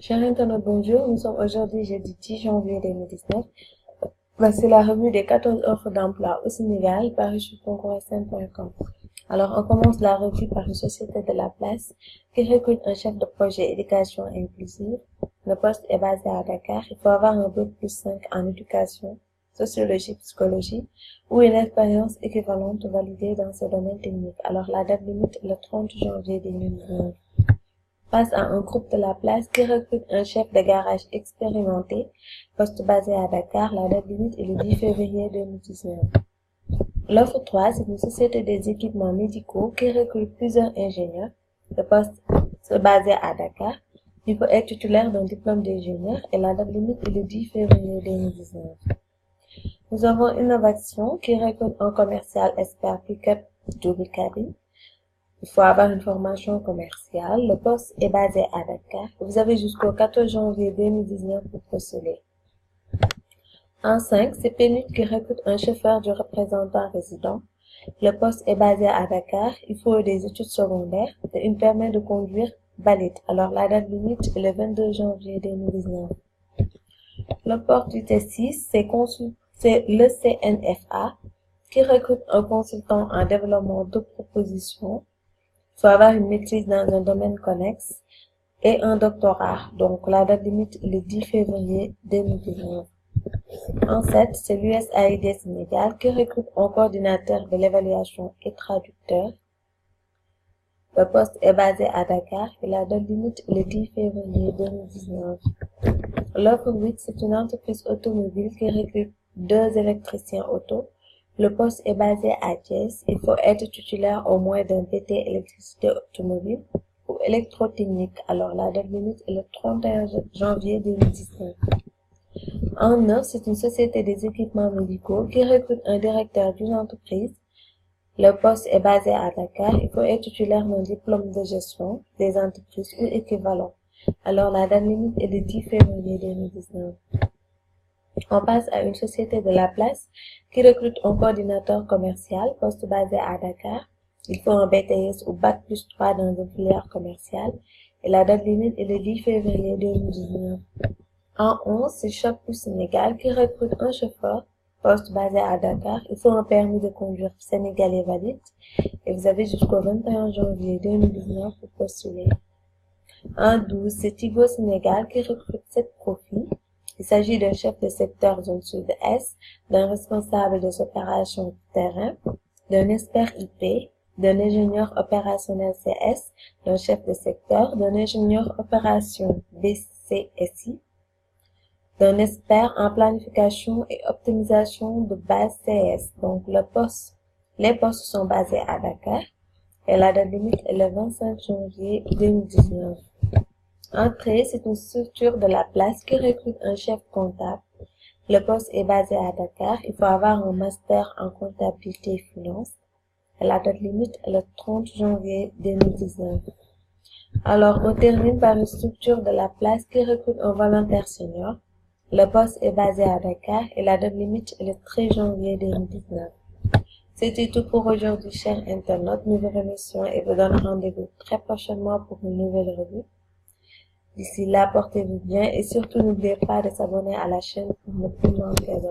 Chers internautes, bonjour. Nous sommes aujourd'hui jeudi 10 janvier 2019. Voici la revue des 14 offres d'emploi au Sénégal parues sur concours-sn.com. Alors, on commence la revue par une société de la place qui recrute un chef de projet éducation inclusive. Le poste est basé à Dakar. Il faut avoir un bac+5 en éducation, sociologie, psychologie ou une expérience équivalente validée dans ce domaine technique. Alors, la date limite est le 30 janvier 2019. Face à un groupe de la place qui recrute un chef de garage expérimenté, poste basé à Dakar, la date limite est le 10 février 2019. L'offre 3, c'est une société des équipements médicaux qui recrute plusieurs ingénieurs. Le poste est basé à Dakar. Il faut être titulaire d'un diplôme d'ingénieur et la date limite est le 10 février 2019. Nous avons Innovation qui recrute un commercial expert pick-up double cabine. Il faut avoir une formation commerciale. Le poste est basé à Dakar. Vous avez jusqu'au 14 janvier 2019 pour postuler. En 5, c'est Pénut qui recrute un chauffeur du représentant résident. Le poste est basé à Dakar. Il faut des études secondaires et une permis de conduire valide. Alors la date limite est le 22 janvier 2019. L'opportunité 6, c'est le CNFA qui recrute un consultant en développement de propositions. Il faut avoir une maîtrise dans un domaine connexe et un doctorat. Donc, la date limite est le 10 février 2019. En 7, c'est l'USAID Sénégal qui recrute un coordinateur de l'évaluation et traducteur. Le poste est basé à Dakar et la date limite est le 10 février 2019. L'offre 8, c'est une entreprise automobile qui recrute 2 électriciens auto. Le poste est basé à Thiès. Il faut être titulaire au moins d'un BT électricité automobile ou électrotechnique. Alors, la date limite est le 31 janvier 2019. En 9, c'est une société des équipements médicaux qui recrute un directeur d'une entreprise. Le poste est basé à Dakar. Il faut être titulaire d'un diplôme de gestion des entreprises ou équivalent. Alors, la date limite est le 10 février 2019. On passe à une société de la place qui recrute un coordinateur commercial, poste basé à Dakar. Il faut un BTS ou Bac+3 dans une filière commerciale et la date limite est le 10 février 2019. En 11, c'est Shop Plus Sénégal qui recrute un chauffeur, poste basé à Dakar. Il faut un permis de conduire sénégalais valide et vous avez jusqu'au 21 janvier 2019 pour postuler. En 12, c'est Tigo Sénégal qui recrute 7 profils. Il s'agit d'un chef de secteur zone sud-est, d'un responsable des opérations terrain, d'un expert IP, d'un ingénieur opérationnel CS, d'un chef de secteur, d'un ingénieur opération BCSI, d'un expert en planification et optimisation de base CS. Donc, les postes sont basés à Dakar et la date limite est le 25 janvier 2019. Entrée, c'est une structure de la place qui recrute un chef comptable. Le poste est basé à Dakar. Il faut avoir un master en comptabilité et finance. Et la date limite est le 30 janvier 2019. Alors, on termine par une structure de la place qui recrute un volontaire senior. Le poste est basé à Dakar et la date limite est le 13 janvier 2019. C'était tout pour aujourd'hui, chers internautes. Nous vous remercions et vous donnons rendez-vous très prochainement pour une nouvelle revue. D'ici là, portez-vous bien et surtout n'oubliez pas de s'abonner à la chaîne pour ne plus manquer de